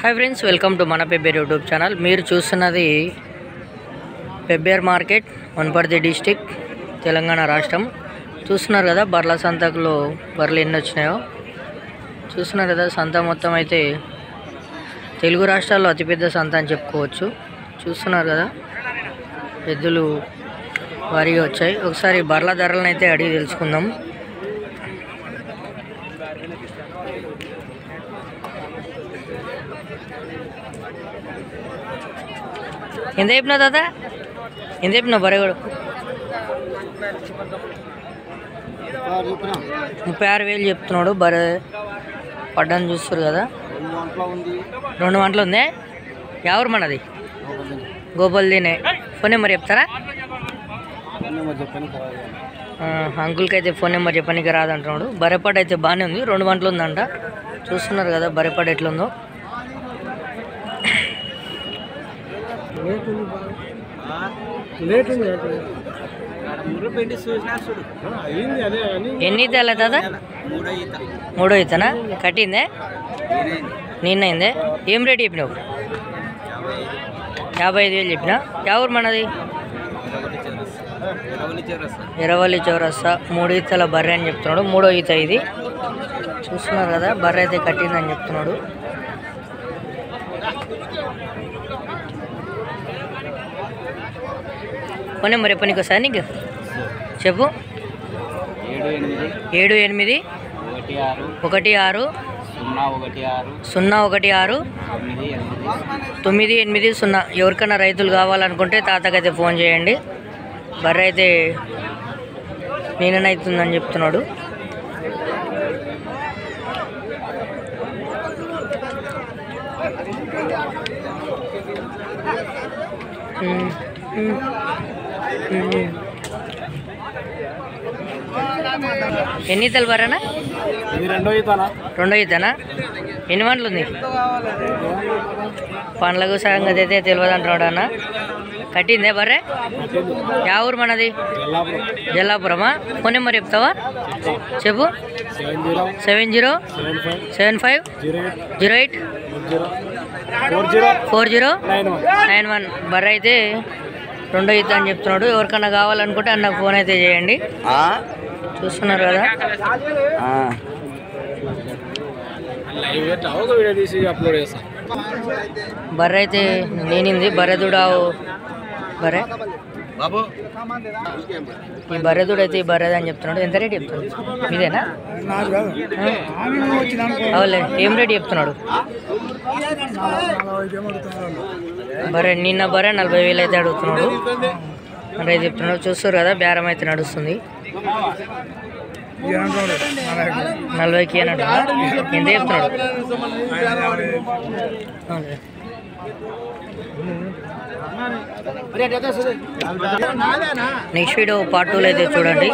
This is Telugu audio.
हाय फ्रेंड्स वेलकम टू मन पेब्बेर यूट्यूब चैनल। మీరు చూస్తున్నది పెబ్బేర్ మార్కెట్ వనపర్తి డిస్ట్రిక్ట్ తెలంగాణ రాష్ట్రం। చూస్తున్నారు కదా బర్ల సంతకులో బర్లు ఎన్ని వచ్చాయో చూస్తున్నారు కదా। సంత మొత్తం అయితే తెలుగు రాష్ట్రాల్లో అతిపెద్ద సంత అని చెప్పుకోవచ్చు। చూస్తున్నారు కదా ఎద్దులు వారీగా వచ్చాయి। ఒకసారి బర్ల ధరలను అయితే అడిగి తెలుసుకుందాం। ఎంత చెప్పినా దాదా ఎంత చెప్పినా బరగడు 36,000 చెప్తున్నాడు। బరే పడ్డాను చూస్తారు కదా 2 గంటలు ఉంది। ఎవరు మనది గోపాల్దీనే। ఫోన్ నెంబర్ చెప్తారా? అంకుల్కి అయితే ఫోన్ నెంబర్ చెప్పడానికి రాదంటున్నాడు। బరేపాటు అయితే బాగానే ఉంది, 2 గంటలు ఉందంట। చూస్తున్నారు కదా బరేపాటు ఎట్లుందో। ఎన్ని ఇద్దాల దాదా? 3 ఇతనా కట్టిందే నిన్నైందే। ఏం రేట్ చెప్పినావు? 55,000 చెప్పినా। ఎవరు మనది? ఎరవల్లి చౌరస్తా। 3 ఈతల బర్రె అని చెప్తున్నాడు। 3వ ఈత ఇది। చూస్తున్నారు కదా బర్రె అయితే కట్టిందని చెప్తున్నాడు। ఫోన్ నెంబర్ చెప్పనీకి వస్తా నీకు చెప్పు। 7816016980। ఎవరికైనా రైతులు కావాలనుకుంటే తాతకైతే ఫోన్ చేయండి। బర్రె అయితే నేనైతుందని చెప్తున్నాడు। ఎన్ని ఈతలు బర్రెనా? 2వ ఈతనా? ఎన్ని వంటలు ఉంది? పండ్లకు సంగతి అయితే తెలియదు అంటున్నాడు అన్న। కట్టిందే బర్రె? యా ఊరు మనది? జల్లాపురమా? ఫోన్ నెంబర్ చెప్తావా? చెప్పు। 7075084091। బర్రె అయితే 2వ ఈత అని చెప్తున్నాడు। ఎవరికన్నా కావాలనుకుంటే అన్నకు ఫోన్ అయితే చేయండి। చూస్తున్నారు కదా బర్రె అయితే నేనింది బర్రెదుడావు బర్రె ఈ బర్రెదుడు అయితే ఈ బర్రెది అని చెప్తున్నాడు। ఎంత రేట్ చెప్తున్నాడు? ఇదేనా? అవులే ఏం రేట్ చెప్తున్నాడు? బర్రె నిన్న బర్రె 40,000 అయితే అడుగుతున్నాడు అంటే చెప్తున్నాడు। చూస్తారు కదా బేరం అయితే నడుస్తుంది। 40కి అని అంటున్నాడు। ఎంత చెప్తున్నాడు? నెక్స్ట్ వీడియో పార్ట్ 2లో అయితే చూడండి।